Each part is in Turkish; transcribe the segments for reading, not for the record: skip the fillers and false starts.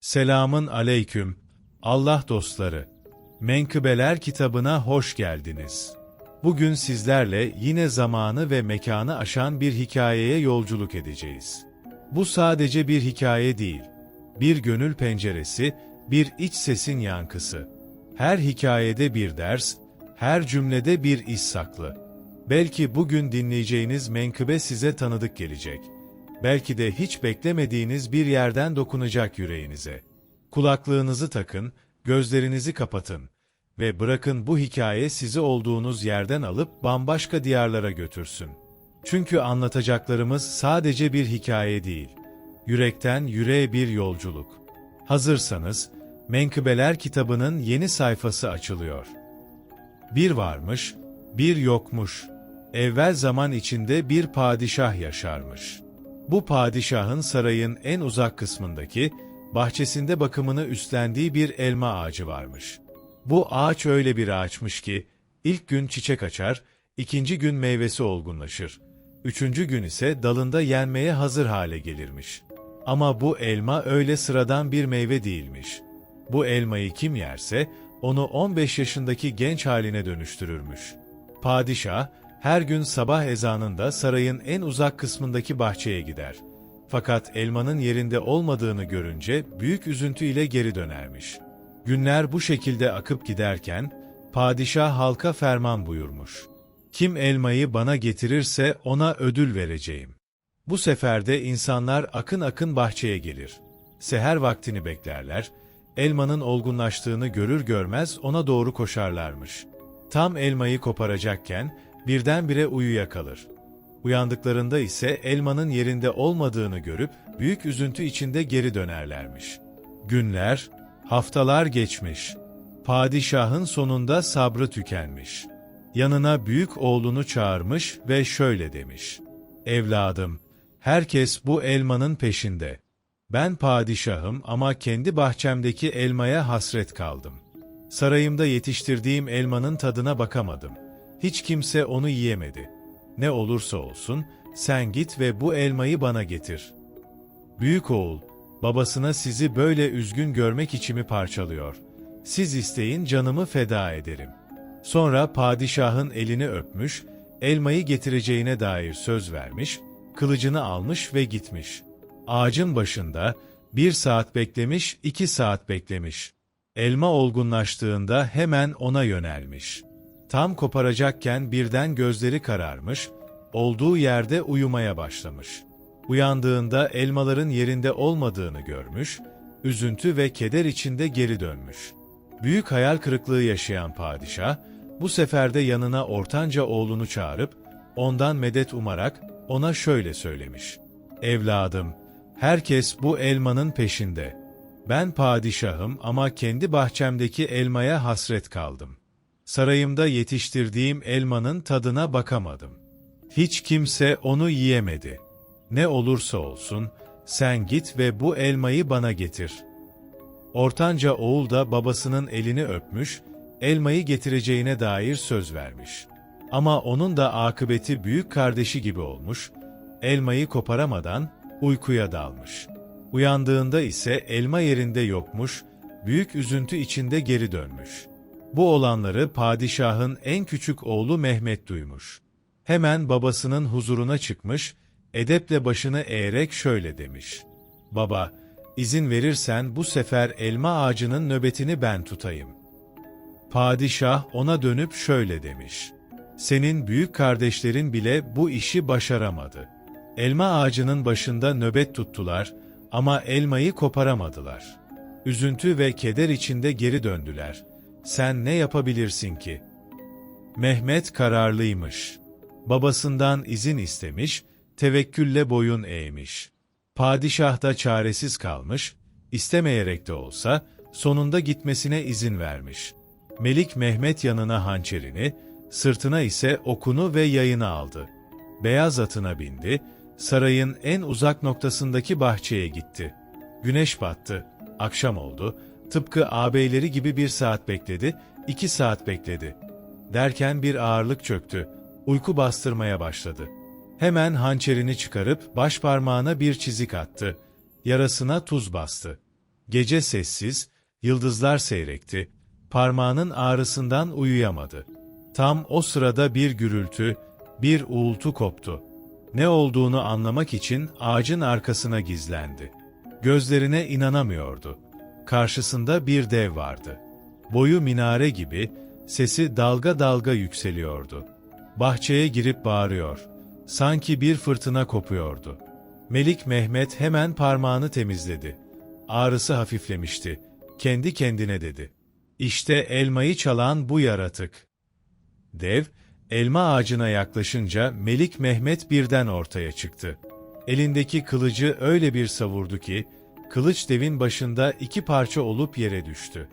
Selamın aleyküm, Allah dostları. Menkıbeler kitabına hoş geldiniz. Bugün sizlerle yine zamanı ve mekanı aşan bir hikayeye yolculuk edeceğiz. Bu sadece bir hikaye değil, bir gönül penceresi, bir iç sesin yankısı. Her hikayede bir ders, her cümlede bir iz saklı. Belki bugün dinleyeceğiniz menkıbe size tanıdık gelecek. Belki de hiç beklemediğiniz bir yerden dokunacak yüreğinize. Kulaklığınızı takın, gözlerinizi kapatın ve bırakın bu hikaye sizi olduğunuz yerden alıp bambaşka diyarlara götürsün. Çünkü anlatacaklarımız sadece bir hikaye değil, yürekten yüreğe bir yolculuk. Hazırsanız, Menkıbeler kitabının yeni sayfası açılıyor. Bir varmış, bir yokmuş. Evvel zaman içinde bir padişah yaşarmış. Bu padişahın sarayın en uzak kısmındaki, bahçesinde bakımını üstlendiği bir elma ağacı varmış. Bu ağaç öyle bir ağaçmış ki, ilk gün çiçek açar, ikinci gün meyvesi olgunlaşır. Üçüncü gün ise dalında yenmeye hazır hale gelirmiş. Ama bu elma öyle sıradan bir meyve değilmiş. Bu elmayı kim yerse, onu 15 yaşındaki genç haline dönüştürürmüş. Padişah, her gün sabah ezanında sarayın en uzak kısmındaki bahçeye gider. Fakat elmanın yerinde olmadığını görünce büyük üzüntü ile geri dönermiş. Günler bu şekilde akıp giderken, padişah halka ferman buyurmuş. Kim elmayı bana getirirse ona ödül vereceğim. Bu sefer de insanlar akın akın bahçeye gelir. Seher vaktini beklerler, elmanın olgunlaştığını görür görmez ona doğru koşarlarmış. Tam elmayı koparacakken birdenbire uyuyakalır. Uyandıklarında ise elmanın yerinde olmadığını görüp büyük üzüntü içinde geri dönerlermiş. Günler, haftalar geçmiş. Padişahın sonunda sabrı tükenmiş. Yanına büyük oğlunu çağırmış ve şöyle demiş: "Evladım, herkes bu elmanın peşinde. Ben padişahım ama kendi bahçemdeki elmaya hasret kaldım. Sarayımda yetiştirdiğim elmanın tadına bakamadım. Hiç kimse onu yiyemedi. Ne olursa olsun, sen git ve bu elmayı bana getir." Büyük oğul, babasına sizi böyle üzgün görmek içimi parçalıyor. Siz isteyin canımı feda ederim. Sonra padişahın elini öpmüş, elmayı getireceğine dair söz vermiş, kılıcını almış ve gitmiş. Ağacın başında 1 saat beklemiş, 2 saat beklemiş. Elma olgunlaştığında hemen ona yönelmiş. Tam koparacakken birden gözleri kararmış, olduğu yerde uyumaya başlamış. Uyandığında elmaların yerinde olmadığını görmüş, üzüntü ve keder içinde geri dönmüş. Büyük hayal kırıklığı yaşayan padişah, bu sefer de yanına ortanca oğlunu çağırıp, ondan medet umarak ona şöyle söylemiş: "Evladım, herkes bu elmanın peşinde. Ben padişahım ama kendi bahçemdeki elmaya hasret kaldım. Sarayımda yetiştirdiğim elmanın tadına bakamadım. Hiç kimse onu yiyemedi. Ne olursa olsun, sen git ve bu elmayı bana getir." Ortanca oğul da babasının elini öpmüş, elmayı getireceğine dair söz vermiş. Ama onun da akıbeti büyük kardeşi gibi olmuş, elmayı koparamadan uykuya dalmış. Uyandığında ise elma yerinde yokmuş, büyük üzüntü içinde geri dönmüş. Bu olanları padişahın en küçük oğlu Mehmet duymuş. Hemen babasının huzuruna çıkmış, edeple başını eğerek şöyle demiş: "Baba, izin verirsen bu sefer elma ağacının nöbetini ben tutayım." Padişah ona dönüp şöyle demiş: "Senin büyük kardeşlerin bile bu işi başaramadı. Elma ağacının başında nöbet tuttular ama elmayı koparamadılar. Üzüntü ve keder içinde geri döndüler. Sen ne yapabilirsin ki?" Mehmet kararlıymış. Babasından izin istemiş, tevekkülle boyun eğmiş. Padişah da çaresiz kalmış, istemeyerek de olsa sonunda gitmesine izin vermiş. Melik Mehmet yanına hançerini, sırtına ise okunu ve yayını aldı. Beyaz atına bindi, sarayın en uzak noktasındaki bahçeye gitti. Güneş battı, akşam oldu, tıpkı ağabeyleri gibi 1 saat bekledi, 2 saat bekledi. Derken bir ağırlık çöktü, uyku bastırmaya başladı. Hemen hançerini çıkarıp başparmağına bir çizik attı, yarasına tuz bastı. Gece sessiz, yıldızlar seyrekti, parmağının ağrısından uyuyamadı. Tam o sırada bir gürültü, bir uğultu koptu. Ne olduğunu anlamak için ağacın arkasına gizlendi. Gözlerine inanamıyordu. Karşısında bir dev vardı. Boyu minare gibi, sesi dalga dalga yükseliyordu. Bahçeye girip bağırıyor. Sanki bir fırtına kopuyordu. Melik Mehmet hemen parmağını temizledi. Ağrısı hafiflemişti. Kendi kendine dedi. İşte elmayı çalan bu yaratık. Dev, elma ağacına yaklaşınca Melik Mehmet birden ortaya çıktı. Elindeki kılıcı öyle bir savurdu ki, kılıç devin başında iki parça olup yere düştü.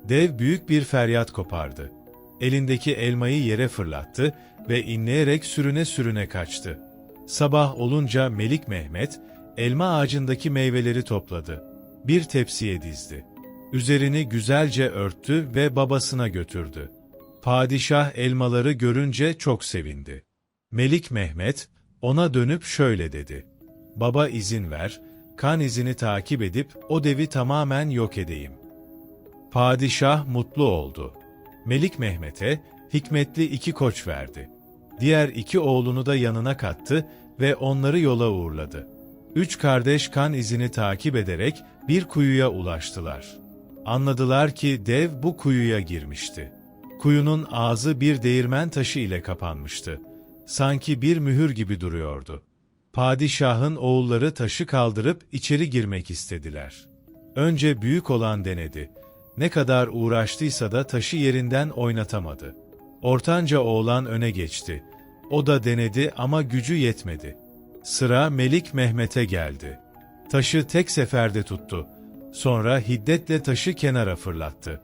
Dev büyük bir feryat kopardı. Elindeki elmayı yere fırlattı ve inleyerek sürüne sürüne kaçtı. Sabah olunca Melik Mehmet, elma ağacındaki meyveleri topladı. Bir tepsiye dizdi. Üzerini güzelce örttü ve babasına götürdü. Padişah elmaları görünce çok sevindi. Melik Mehmet, ona dönüp şöyle dedi. Baba izin ver, kan izini takip edip o devi tamamen yok edeyim. Padişah mutlu oldu. Melik Mehmet'e hikmetli 2 koç verdi. Diğer 2 oğlunu da yanına kattı ve onları yola uğurladı. 3 kardeş kan izini takip ederek bir kuyuya ulaştılar. Anladılar ki dev bu kuyuya girmişti. Kuyunun ağzı bir değirmen taşı ile kapanmıştı. Sanki bir mühür gibi duruyordu. Padişahın oğulları taşı kaldırıp içeri girmek istediler. Önce büyük olan denedi. Ne kadar uğraştıysa da taşı yerinden oynatamadı. Ortanca oğlan öne geçti. O da denedi ama gücü yetmedi. Sıra Melik Mehmet'e geldi. Taşı tek seferde tuttu. Sonra hiddetle taşı kenara fırlattı.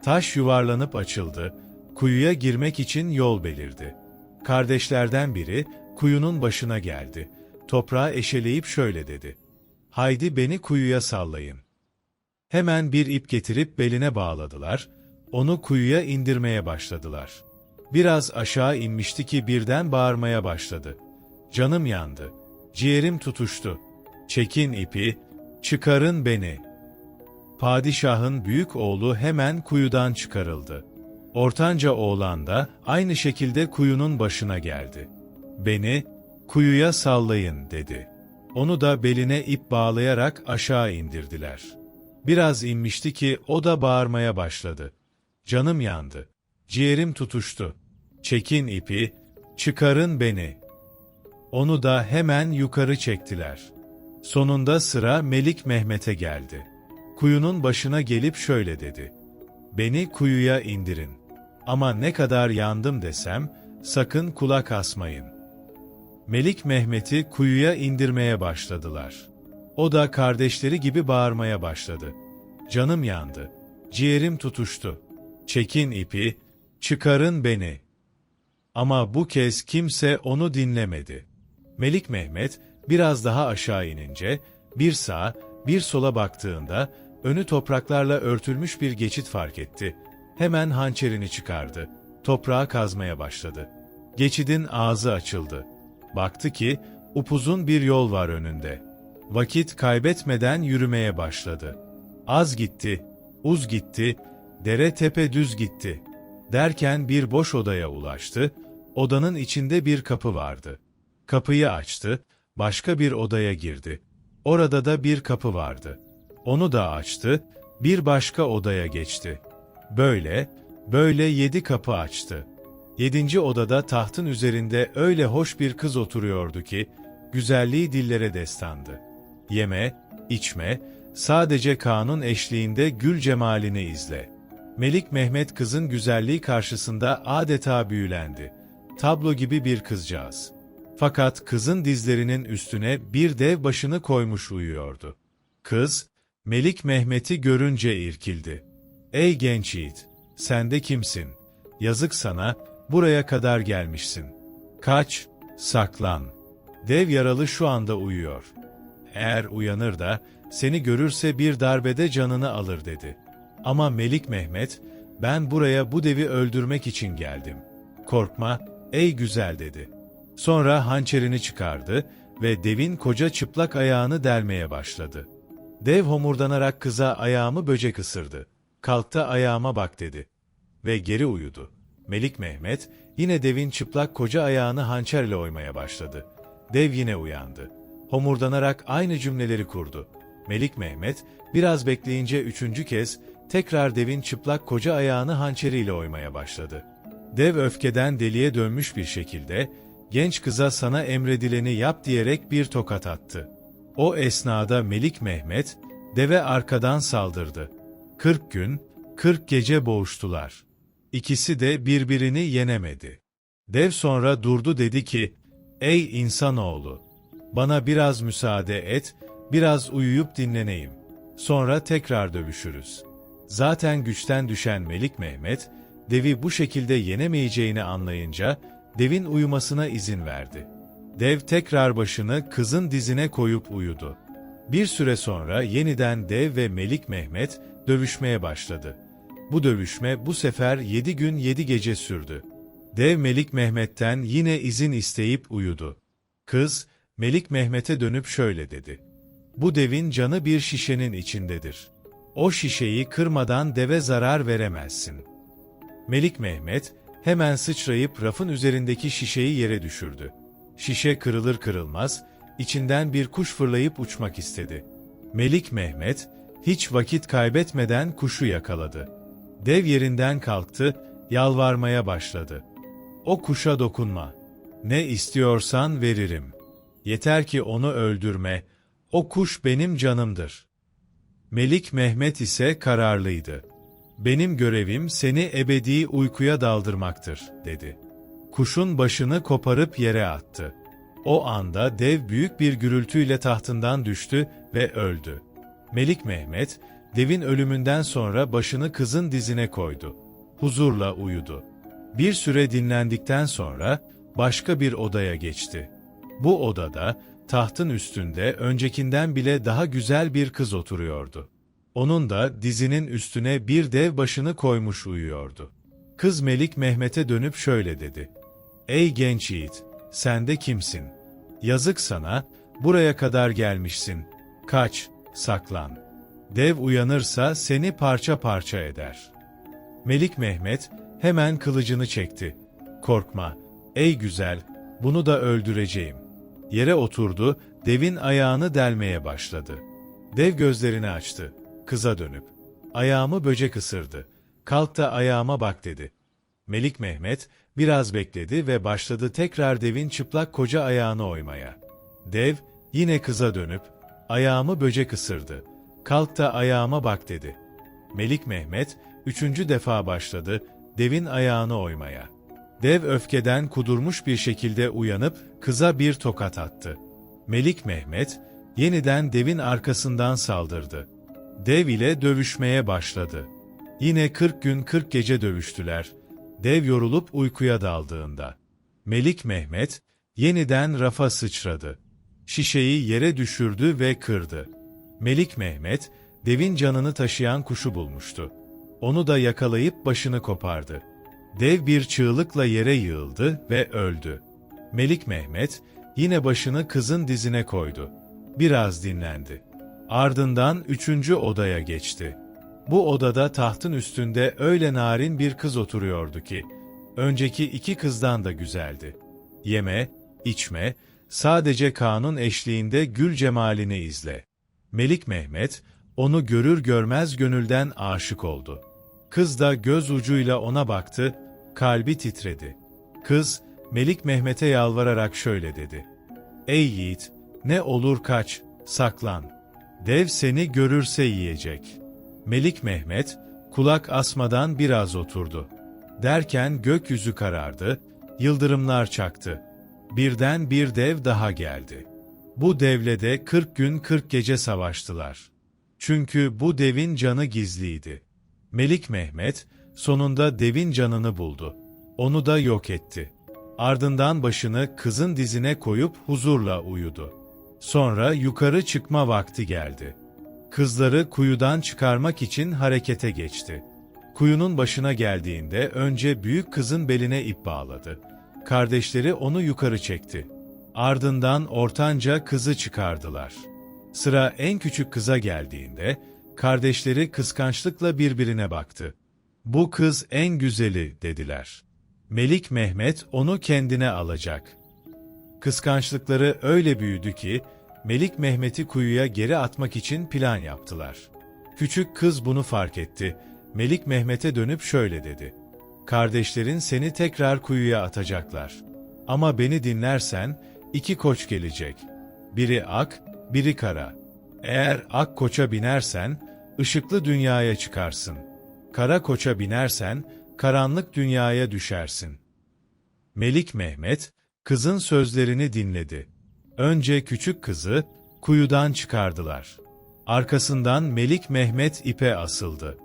Taş yuvarlanıp açıldı. Kuyuya girmek için yol belirdi. Kardeşlerden biri kuyunun başına geldi. Toprağı eşeleyip şöyle dedi. Haydi beni kuyuya sallayın. Hemen bir ip getirip beline bağladılar. Onu kuyuya indirmeye başladılar. Biraz aşağı inmişti ki birden bağırmaya başladı. Canım yandı. Ciğerim tutuştu. Çekin ipi, çıkarın beni. Padişahın büyük oğlu hemen kuyudan çıkarıldı. Ortanca oğlan da aynı şekilde kuyunun başına geldi. Beni kuyuya sallayın dedi. Onu da beline ip bağlayarak aşağı indirdiler. Biraz inmişti ki o da bağırmaya başladı. Canım yandı. Ciğerim tutuştu. Çekin ipi, çıkarın beni. Onu da hemen yukarı çektiler. Sonunda sıra Melik Mehmet'e geldi. Kuyunun başına gelip şöyle dedi. Beni kuyuya indirin. Ama ne kadar yandım desem, sakın kulak asmayın. Melik Mehmet'i kuyuya indirmeye başladılar. O da kardeşleri gibi bağırmaya başladı. Canım yandı. Ciğerim tutuştu. Çekin ipi, çıkarın beni. Ama bu kez kimse onu dinlemedi. Melik Mehmet biraz daha aşağı inince, bir sağa, bir sola baktığında, önü topraklarla örtülmüş bir geçit fark etti. Hemen hançerini çıkardı. Toprağı kazmaya başladı. Geçidin ağzı açıldı. Baktı ki, upuzun bir yol var önünde. Vakit kaybetmeden yürümeye başladı. Az gitti, uz gitti, dere tepe düz gitti. Derken bir boş odaya ulaştı, odanın içinde bir kapı vardı. Kapıyı açtı, başka bir odaya girdi. Orada da bir kapı vardı. Onu da açtı, bir başka odaya geçti. Böyle 7 kapı açtı. 7. odada tahtın üzerinde öyle hoş bir kız oturuyordu ki, güzelliği dillere destandı. Yeme, içme, sadece kanun eşliğinde gül cemalini izle. Melik Mehmet kızın güzelliği karşısında adeta büyülendi. Tablo gibi bir kızcağız. Fakat kızın dizlerinin üstüne bir dev başını koymuş uyuyordu. Kız, Melik Mehmet'i görünce irkildi. Ey genç yiğit, sen de kimsin? Yazık sana, buraya kadar gelmişsin. Kaç, saklan. Dev yaralı şu anda uyuyor. Eğer uyanır da seni görürse bir darbede canını alır dedi. Ama Melik Mehmet, ben buraya bu devi öldürmek için geldim. Korkma, ey güzel dedi. Sonra hançerini çıkardı ve devin koca çıplak ayağını delmeye başladı. Dev homurdanarak kıza ayağımı böcek ısırdı. Kalk da ayağıma bak dedi. Ve geri uyudu. Melik Mehmet yine devin çıplak koca ayağını hançerle oymaya başladı. Dev yine uyandı. Homurdanarak aynı cümleleri kurdu. Melik Mehmet biraz bekleyince üçüncü kez tekrar devin çıplak koca ayağını hançeriyle oymaya başladı. Dev öfkeden deliye dönmüş bir şekilde genç kıza sana emredileni yap diyerek bir tokat attı. O esnada Melik Mehmet deve arkadan saldırdı. 40 gün, 40 gece boğuştular. İkisi de birbirini yenemedi. Dev sonra durdu dedi ki, "Ey insanoğlu, bana biraz müsaade et, biraz uyuyup dinleneyim. Sonra tekrar dövüşürüz." Zaten güçten düşen Melik Mehmet, devi bu şekilde yenemeyeceğini anlayınca, devin uyumasına izin verdi. Dev tekrar başını kızın dizine koyup uyudu. Bir süre sonra yeniden dev ve Melik Mehmet dövüşmeye başladı. Bu dövüşme bu sefer 7 gün 7 gece sürdü. Dev Melik Mehmet'ten yine izin isteyip uyudu. Kız, Melik Mehmet'e dönüp şöyle dedi. "Bu devin canı bir şişenin içindedir. O şişeyi kırmadan deve zarar veremezsin." Melik Mehmet hemen sıçrayıp rafın üzerindeki şişeyi yere düşürdü. Şişe kırılır kırılmaz, içinden bir kuş fırlayıp uçmak istedi. Melik Mehmet, hiç vakit kaybetmeden kuşu yakaladı. Dev yerinden kalktı, yalvarmaya başladı. "O kuşa dokunma. Ne istiyorsan veririm. Yeter ki onu öldürme. O kuş benim canımdır." Melik Mehmet ise kararlıydı. "Benim görevim seni ebedi uykuya daldırmaktır," dedi. Kuşun başını koparıp yere attı. O anda dev büyük bir gürültüyle tahtından düştü ve öldü. Melik Mehmet, devin ölümünden sonra başını kızın dizine koydu. Huzurla uyudu. Bir süre dinlendikten sonra başka bir odaya geçti. Bu odada tahtın üstünde öncekinden bile daha güzel bir kız oturuyordu. Onun da dizinin üstüne bir dev başını koymuş uyuyordu. Kız Melik Mehmet'e dönüp şöyle dedi. "Ey genç yiğit, sen de kimsin? Yazık sana, buraya kadar gelmişsin. Kaç, saklan. Dev uyanırsa seni parça parça eder." Melik Mehmet hemen kılıcını çekti. "Korkma, ey güzel, bunu da öldüreceğim." Yere oturdu, devin ayağını delmeye başladı. Dev gözlerini açtı, kıza dönüp, "Ayağımı böcek ısırdı. Kalk da ayağıma bak," dedi. Melik Mehmet biraz bekledi ve başladı tekrar devin çıplak koca ayağını oymaya. Dev yine kıza dönüp, "Ayağımı böcek ısırdı. Kalk da ayağıma bak," dedi. Melik Mehmet üçüncü defa başladı devin ayağını oymaya. Dev öfkeden kudurmuş bir şekilde uyanıp kıza bir tokat attı. Melik Mehmet yeniden devin arkasından saldırdı. Dev ile dövüşmeye başladı. Yine 40 gün 40 gece dövüştüler. Dev yorulup uykuya daldığında Melik Mehmet yeniden rafa sıçradı. Şişeyi yere düşürdü ve kırdı. Melik Mehmet devin canını taşıyan kuşu bulmuştu. Onu da yakalayıp başını kopardı. Dev bir çığlıkla yere yığıldı ve öldü. Melik Mehmet yine başını kızın dizine koydu. Biraz dinlendi. Ardından 3. odaya geçti. Bu odada tahtın üstünde öyle narin bir kız oturuyordu ki, önceki 2 kızdan da güzeldi. Yeme, içme, sadece kanun eşliğinde gül cemalini izle. Melik Mehmet, onu görür görmez gönülden aşık oldu. Kız da göz ucuyla ona baktı, kalbi titredi. Kız, Melik Mehmet'e yalvararak şöyle dedi. "Ey yiğit, ne olur kaç, saklan. Dev seni görürse yiyecek." Melik Mehmet, kulak asmadan biraz oturdu. Derken gökyüzü karardı, yıldırımlar çaktı. Birden bir dev daha geldi. Bu devle de 40 gün 40 gece savaştılar. Çünkü bu devin canı gizliydi. Melik Mehmet, sonunda devin canını buldu. Onu da yok etti. Ardından başını kızın dizine koyup huzurla uyudu. Sonra yukarı çıkma vakti geldi. Kızları kuyudan çıkarmak için harekete geçti. Kuyunun başına geldiğinde önce büyük kızın beline ip bağladı. Kardeşleri onu yukarı çekti. Ardından ortanca kızı çıkardılar. Sıra en küçük kıza geldiğinde, kardeşleri kıskançlıkla birbirine baktı. "Bu kız en güzeli," dediler. Melik Mehmet onu kendine alacak. Kıskançlıkları öyle büyüdü ki, Melik Mehmet'i kuyuya geri atmak için plan yaptılar. Küçük kız bunu fark etti. Melik Mehmet'e dönüp şöyle dedi: "Kardeşlerin seni tekrar kuyuya atacaklar. Ama beni dinlersen, 2 koç gelecek. Biri ak, biri kara. Eğer ak koça binersen, ışıklı dünyaya çıkarsın. Kara koça binersen, karanlık dünyaya düşersin." Melik Mehmet, kızın sözlerini dinledi. Önce küçük kızı kuyudan çıkardılar. Arkasından Melik Mehmet ipe asıldı.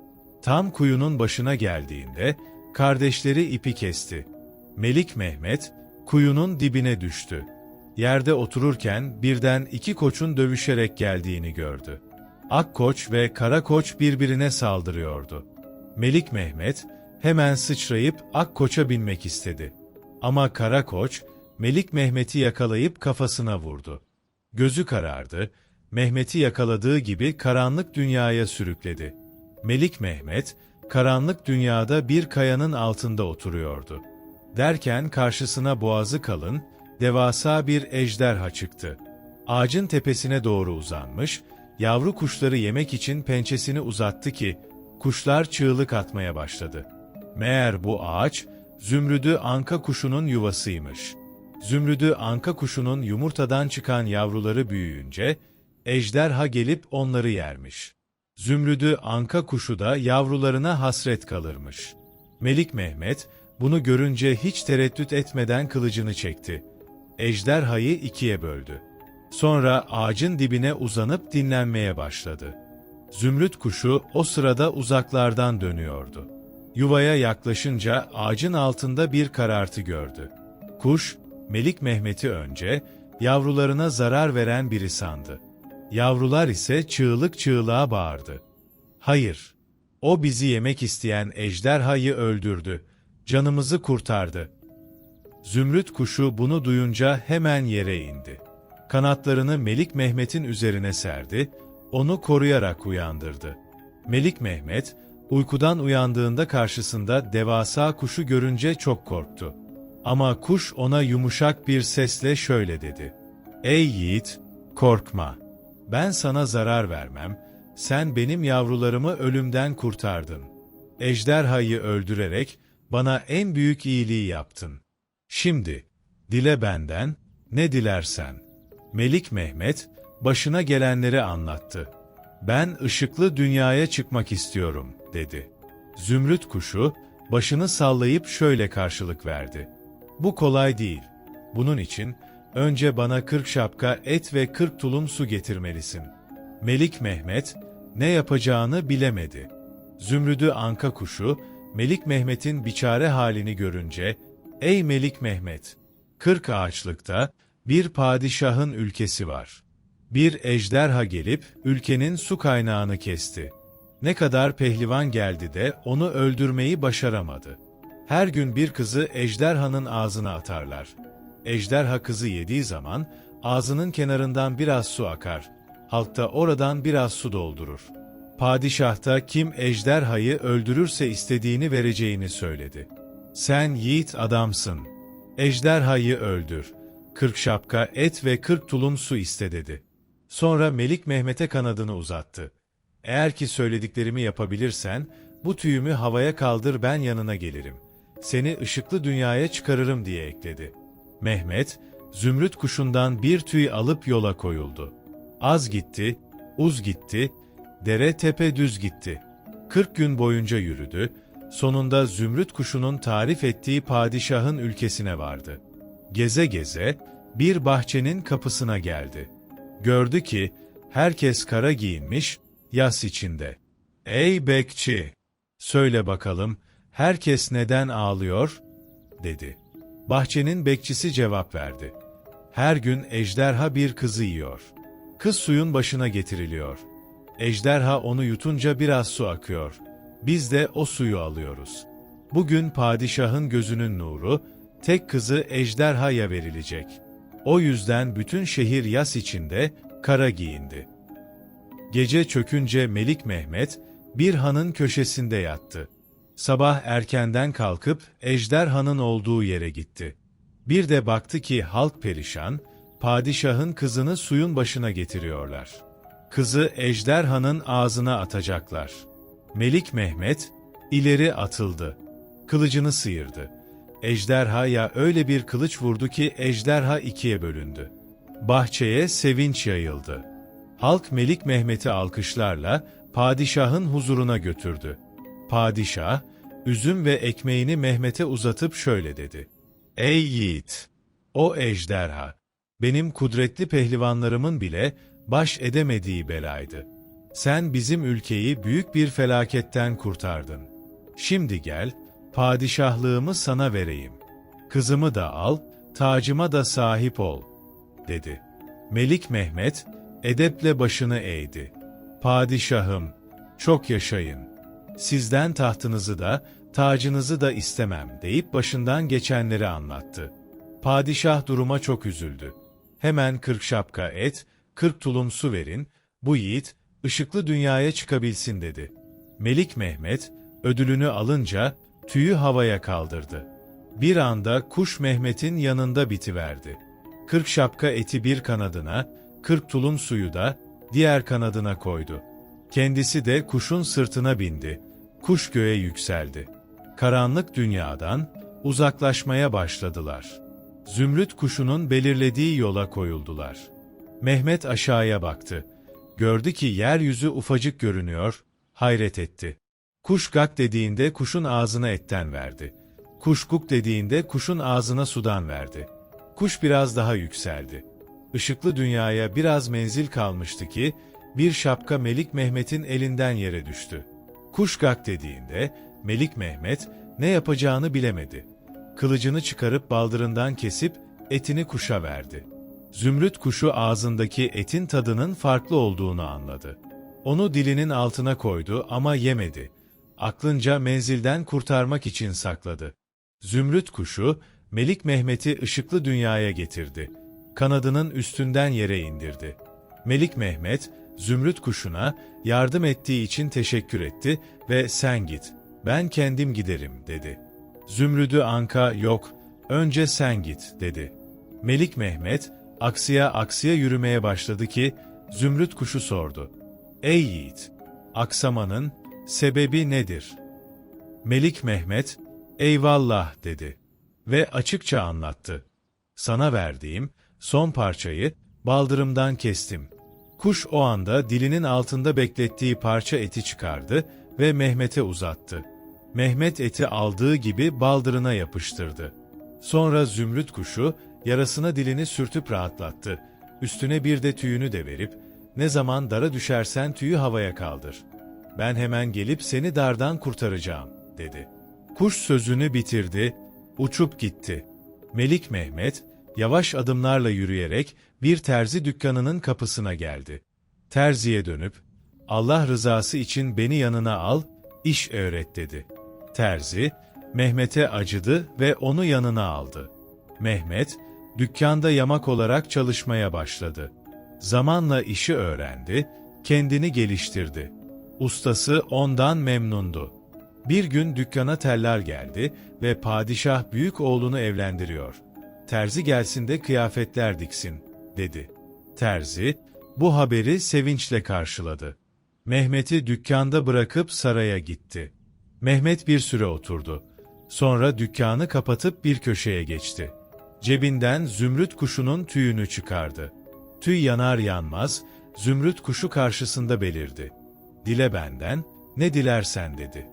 Tam kuyunun başına geldiğinde kardeşleri ipi kesti. Melik Mehmet kuyunun dibine düştü. Yerde otururken birden 2 koçun dövüşerek geldiğini gördü. Ak koç ve kara koç birbirine saldırıyordu. Melik Mehmet hemen sıçrayıp ak koça binmek istedi. Ama kara koç Melik Mehmet'i yakalayıp kafasına vurdu. Gözü karardı, Mehmet'i yakaladığı gibi karanlık dünyaya sürükledi. Melik Mehmet, karanlık dünyada bir kayanın altında oturuyordu. Derken karşısına boğazı kalın, devasa bir ejderha çıktı. Ağacın tepesine doğru uzanmış, yavru kuşları yemek için pençesini uzattı ki, kuşlar çığlık atmaya başladı. Meğer bu ağaç, Zümrüdü anka kuşunun yuvasıymış. Zümrüdü anka kuşunun yumurtadan çıkan yavruları büyüyünce, ejderha gelip onları yermiş. Zümrüdü anka kuşu da yavrularına hasret kalırmış. Melik Mehmet, bunu görünce hiç tereddüt etmeden kılıcını çekti. Ejderhayı 2'ye böldü. Sonra ağacın dibine uzanıp dinlenmeye başladı. Zümrüt kuşu o sırada uzaklardan dönüyordu. Yuvaya yaklaşınca ağacın altında bir karartı gördü. Kuş, Melik Mehmet'i önce yavrularına zarar veren biri sandı. Yavrular ise çığlık çığlığa bağırdı. "Hayır, o bizi yemek isteyen ejderhayı öldürdü, canımızı kurtardı." Zümrüt kuşu bunu duyunca hemen yere indi. Kanatlarını Melik Mehmet'in üzerine serdi, onu koruyarak uyandırdı. Melik Mehmet, uykudan uyandığında karşısında devasa kuşu görünce çok korktu. Ama kuş ona yumuşak bir sesle şöyle dedi: "Ey yiğit, korkma. Ben sana zarar vermem, sen benim yavrularımı ölümden kurtardın. Ejderhayı öldürerek bana en büyük iyiliği yaptın. Şimdi, dile benden, ne dilersen." Melik Mehmet, başına gelenleri anlattı. "Ben ışıklı dünyaya çıkmak istiyorum," dedi. Zümrüt kuşu, başını sallayıp şöyle karşılık verdi: "Bu kolay değil. Bunun için, önce bana 40 şapka et ve 40 tulum su getirmelisin." Melik Mehmet, ne yapacağını bilemedi. Zümrüdü anka kuşu, Melik Mehmet'in biçare halini görünce, "Ey Melik Mehmet, 40 ağaçlıkta bir padişahın ülkesi var. Bir ejderha gelip ülkenin su kaynağını kesti. Ne kadar pehlivan geldi de onu öldürmeyi başaramadı. Her gün bir kızı ejderhanın ağzına atarlar. Ejderha kızı yediği zaman ağzının kenarından biraz su akar. Halk da oradan biraz su doldurur. Padişah da kim ejderhayı öldürürse istediğini vereceğini söyledi. Sen yiğit adamsın. Ejderhayı öldür. 40 şapka et ve 40 tulum su iste," dedi. Sonra Melik Mehmet'e kanadını uzattı. "Eğer ki söylediklerimi yapabilirsen, bu tüyümü havaya kaldır, ben yanına gelirim. Seni ışıklı dünyaya çıkarırım," diye ekledi. Mehmet, zümrüt kuşundan bir tüy alıp yola koyuldu. Az gitti, uz gitti, dere tepe düz gitti. 40 gün boyunca yürüdü, sonunda zümrüt kuşunun tarif ettiği padişahın ülkesine vardı. Geze geze, bir bahçenin kapısına geldi. Gördü ki, herkes kara giyinmiş, yas içinde. "Ey bekçi, söyle bakalım, herkes neden ağlıyor?" dedi. Bahçenin bekçisi cevap verdi: "Her gün ejderha bir kızı yiyor. Kız suyun başına getiriliyor. Ejderha onu yutunca biraz su akıyor. Biz de o suyu alıyoruz. Bugün padişahın gözünün nuru, tek kızı ejderhaya verilecek. O yüzden bütün şehir yas içinde kara giyindi." Gece çökünce Melik Mehmet, bir hanın köşesinde yattı. Sabah erkenden kalkıp ejderhanın olduğu yere gitti. Bir de baktı ki halk perişan, padişahın kızını suyun başına getiriyorlar. Kızı ejderhanın ağzına atacaklar. Melik Mehmet ileri atıldı. Kılıcını sıyırdı. Ejderhaya öyle bir kılıç vurdu ki ejderha ikiye bölündü. Bahçeye sevinç yayıldı. Halk Melik Mehmet'i alkışlarla padişahın huzuruna götürdü. Padişah, üzüm ve ekmeğini Mehmet'e uzatıp şöyle dedi: "Ey yiğit! O ejderha, benim kudretli pehlivanlarımın bile baş edemediği belaydı. Sen bizim ülkeyi büyük bir felaketten kurtardın. Şimdi gel, padişahlığımı sana vereyim. Kızımı da al, tacıma da sahip ol," dedi. Melik Mehmet, edeple başını eğdi. "Padişahım, çok yaşayın. Sizden tahtınızı da, tacınızı da istemem," deyip başından geçenleri anlattı. Padişah duruma çok üzüldü. "Hemen 40 şapka et, 40 tulum su verin, bu yiğit, ışıklı dünyaya çıkabilsin," dedi. Melik Mehmet, ödülünü alınca, tüyü havaya kaldırdı. Bir anda kuş Mehmet'in yanında bitiverdi. 40 şapka eti bir kanadına, 40 tulum suyu da diğer kanadına koydu. Kendisi de kuşun sırtına bindi. Kuş göğe yükseldi. Karanlık dünyadan uzaklaşmaya başladılar. Zümrüt kuşunun belirlediği yola koyuldular. Mehmet aşağıya baktı. Gördü ki yeryüzü ufacık görünüyor, hayret etti. Kuş gak dediğinde kuşun ağzına etten verdi. Kuş guk dediğinde kuşun ağzına sudan verdi. Kuş biraz daha yükseldi. Işıklı dünyaya biraz menzil kalmıştı ki, bir şapka Melik Mehmet'in elinden yere düştü. Kuş gak dediğinde, Melik Mehmet ne yapacağını bilemedi. Kılıcını çıkarıp baldırından kesip, etini kuşa verdi. Zümrüt kuşu ağzındaki etin tadının farklı olduğunu anladı. Onu dilinin altına koydu ama yemedi. Aklınca menzilden kurtarmak için sakladı. Zümrüt kuşu, Melik Mehmet'i ışıklı dünyaya getirdi. Kanadının üstünden yere indirdi. Melik Mehmet, Zümrüt kuşuna yardım ettiği için teşekkür etti ve "Sen git, ben kendim giderim," dedi. Zümrüdü anka "Yok, önce sen git," dedi. Melik Mehmet, aksıya yürümeye başladı ki, Zümrüt kuşu sordu: "Ey yiğit, aksamanın sebebi nedir?" Melik Mehmet, "Eyvallah," dedi ve açıkça anlattı. "Sana verdiğim son parçayı baldırımdan kestim." Kuş o anda dilinin altında beklettiği parça eti çıkardı ve Mehmet'e uzattı. Mehmet eti aldığı gibi baldırına yapıştırdı. Sonra Zümrüt kuşu yarasına dilini sürtüp rahatlattı. Üstüne bir de tüyünü de verip, "Ne zaman dara düşersen tüyü havaya kaldır. Ben hemen gelip seni dardan kurtaracağım," dedi. Kuş sözünü bitirdi, uçup gitti. Melik Mehmet, yavaş adımlarla yürüyerek bir terzi dükkanının kapısına geldi. Terziye dönüp, "Allah rızası için beni yanına al, iş öğret," dedi. Terzi, Mehmet'e acıdı ve onu yanına aldı. Mehmet, dükkanda yamak olarak çalışmaya başladı. Zamanla işi öğrendi, kendini geliştirdi. Ustası ondan memnundu. Bir gün dükkana teller geldi ve padişah büyük oğlunu evlendiriyor. "Terzi gelsin de kıyafetler diksin," dedi. Terzi, bu haberi sevinçle karşıladı. Mehmet'i dükkanda bırakıp saraya gitti. Mehmet bir süre oturdu. Sonra dükkanı kapatıp bir köşeye geçti. Cebinden Zümrüt kuşunun tüyünü çıkardı. Tüy yanar yanmaz, Zümrüt kuşu karşısında belirdi. "Dile benden, ne dilersen," dedi.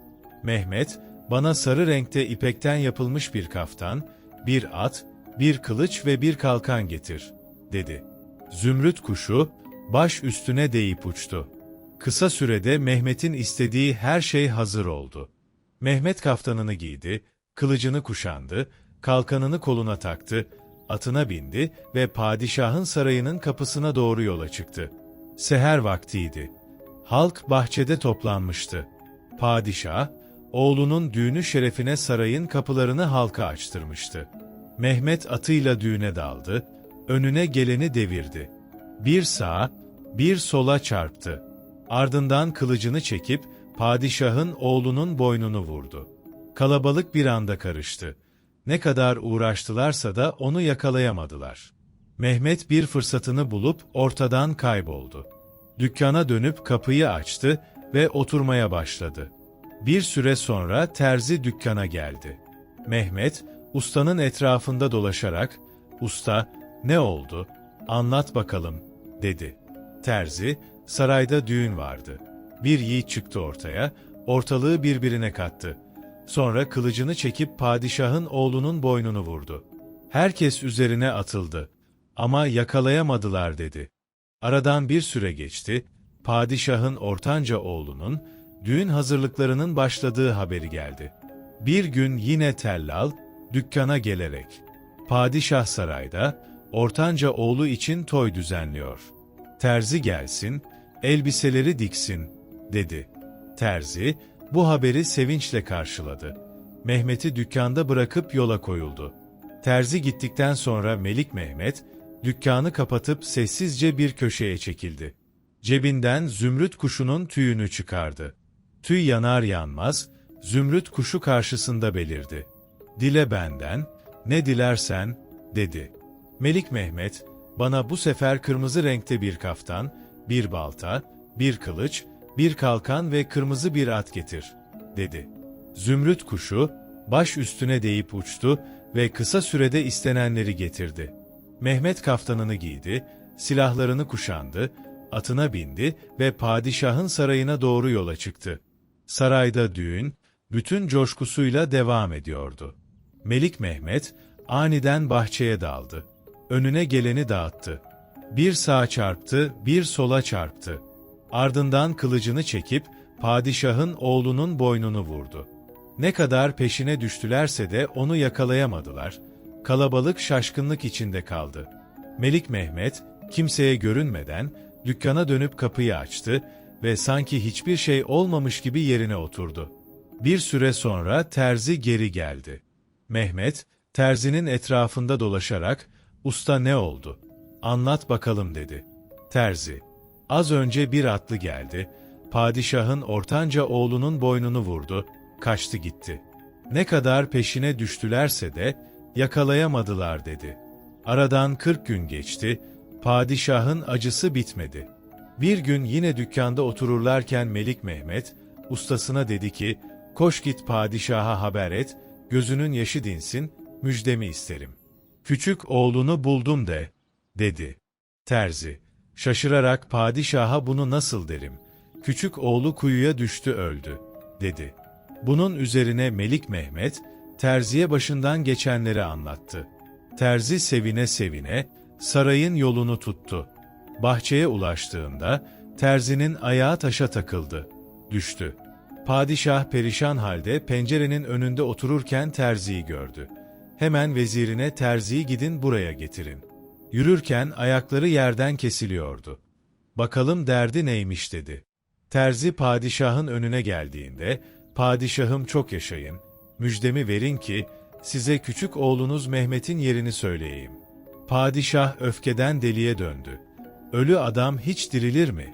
Mehmet, "Bana sarı renkte ipekten yapılmış bir kaftan, bir at, bir kılıç ve bir kalkan getir," dedi. Zümrüt kuşu, baş üstüne deyip uçtu. Kısa sürede Mehmet'in istediği her şey hazır oldu. Mehmet kaftanını giydi, kılıcını kuşandı, kalkanını koluna taktı, atına bindi ve padişahın sarayının kapısına doğru yola çıktı. Seher vaktiydi. Halk bahçede toplanmıştı. Padişah, oğlunun düğünü şerefine sarayın kapılarını halka açtırmıştı. Mehmet atıyla düğüne daldı, önüne geleni devirdi. Bir sağa, bir sola çarptı. Ardından kılıcını çekip padişahın oğlunun boynunu vurdu. Kalabalık bir anda karıştı. Ne kadar uğraştılarsa da onu yakalayamadılar. Mehmet bir fırsatını bulup ortadan kayboldu. Dükkana dönüp kapıyı açtı ve oturmaya başladı. Bir süre sonra terzi dükkana geldi. Mehmet, ustanın etrafında dolaşarak, "Usta, ne oldu? Anlat bakalım," dedi. Terzi, "Sarayda düğün vardı. Bir yiğit çıktı ortaya, ortalığı birbirine kattı. Sonra kılıcını çekip padişahın oğlunun boynunu vurdu. Herkes üzerine atıldı. Ama yakalayamadılar," dedi. Aradan bir süre geçti, padişahın ortanca oğlunun düğün hazırlıklarının başladığı haberi geldi. Bir gün yine tellal dükkana gelerek, "Padişah sarayda ortanca oğlu için toy düzenliyor. Terzi gelsin, elbiseleri diksin," dedi. Terzi bu haberi sevinçle karşıladı. Mehmet'i dükkanda bırakıp yola koyuldu. Terzi gittikten sonra Melik Mehmet dükkanı kapatıp sessizce bir köşeye çekildi. Cebinden zümrüt kuşunun tüyünü çıkardı. Tüy yanar yanmaz, zümrüt kuşu karşısında belirdi. "Dile benden, ne dilersen," dedi. Melik Mehmet, "Bana bu sefer kırmızı renkte bir kaftan, bir balta, bir kılıç, bir kalkan ve kırmızı bir at getir," dedi. Zümrüt kuşu, baş üstüne değip uçtu ve kısa sürede istenenleri getirdi. Mehmet kaftanını giydi, silahlarını kuşandı, atına bindi ve padişahın sarayına doğru yola çıktı. Sarayda düğün, bütün coşkusuyla devam ediyordu. Melik Mehmet, aniden bahçeye daldı. Önüne geleni dağıttı. Bir sağa çarptı, bir sola çarptı. Ardından kılıcını çekip, padişahın oğlunun boynunu vurdu. Ne kadar peşine düştülerse de onu yakalayamadılar. Kalabalık şaşkınlık içinde kaldı. Melik Mehmet, kimseye görünmeden, dükkana dönüp kapıyı açtı ve sanki hiçbir şey olmamış gibi yerine oturdu. Bir süre sonra terzi geri geldi. Mehmet, terzinin etrafında dolaşarak, "Usta ne oldu? Anlat bakalım," dedi. Terzi, "Az önce bir atlı geldi, padişahın ortanca oğlunun boynunu vurdu, kaçtı gitti. Ne kadar peşine düştülerse de yakalayamadılar," dedi. Aradan 40 gün geçti, padişahın acısı bitmedi. Bir gün yine dükkanda otururlarken Melik Mehmet, ustasına dedi ki, "Koş git padişaha haber et, gözünün yaşı dinsin, müjdemi isterim. Küçük oğlunu buldum de," dedi. Terzi, şaşırarak, "Padişaha bunu nasıl derim? Küçük oğlu kuyuya düştü öldü," dedi. Bunun üzerine Melik Mehmet, terziye başından geçenleri anlattı. Terzi sevine sevine, sarayın yolunu tuttu. Bahçeye ulaştığında, terzinin ayağı taşa takıldı. Düştü. Padişah perişan halde pencerenin önünde otururken terziyi gördü. Hemen vezirine, "Terziyi gidin buraya getirin." Yürürken ayakları yerden kesiliyordu. "Bakalım derdi neymiş," dedi. Terzi padişahın önüne geldiğinde, "Padişahım çok yaşayın, müjdemi verin ki, size küçük oğlunuz Mehmet'in yerini söyleyeyim." Padişah öfkeden deliye döndü. "Ölü adam hiç dirilir mi?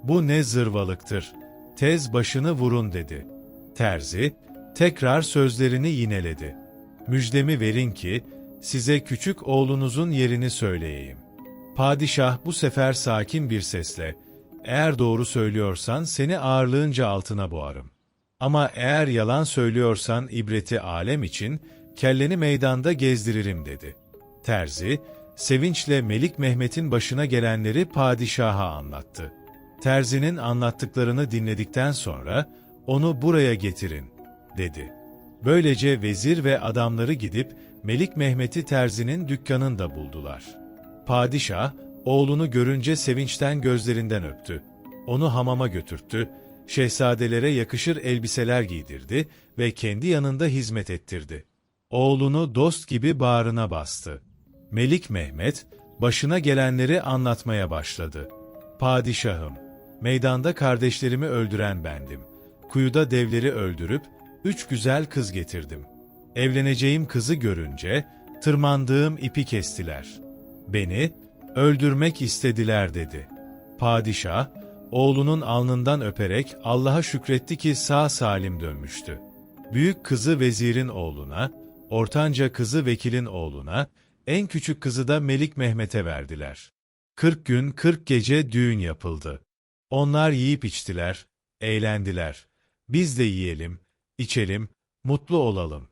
Bu ne zırvalıktır? Tez başını vurun," dedi. Terzi, tekrar sözlerini yineledi. "Müjdemi verin ki, size küçük oğlunuzun yerini söyleyeyim." Padişah bu sefer sakin bir sesle, "Eğer doğru söylüyorsan seni ağırlığınca altına boğarım. Ama eğer yalan söylüyorsan ibreti alem için kelleni meydanda gezdiririm," dedi. Terzi, sevinçle Melik Mehmet'in başına gelenleri padişaha anlattı. Terzinin anlattıklarını dinledikten sonra, "Onu buraya getirin," dedi. Böylece vezir ve adamları gidip Melik Mehmet'i terzinin dükkanında buldular. Padişah, oğlunu görünce sevinçten gözlerinden öptü. Onu hamama götürttü, şehzadelere yakışır elbiseler giydirdi ve kendi yanında hizmet ettirdi. Oğlunu dost gibi bağrına bastı. Melik Mehmet, başına gelenleri anlatmaya başladı. "Padişahım, meydanda kardeşlerimi öldüren bendim. Kuyuda devleri öldürüp 3 güzel kız getirdim. Evleneceğim kızı görünce tırmandığım ipi kestiler. Beni öldürmek istediler," dedi. Padişah, Oğlunun alnından öperek Allah'a şükretti ki sağ salim dönmüştü. Büyük kızı vezirin oğluna, ortanca kızı vekilin oğluna, en küçük kızı da Melik Mehmet'e verdiler. 40 gün 40 gece düğün yapıldı. Onlar yiyip içtiler, eğlendiler. Biz de yiyelim, içelim, mutlu olalım.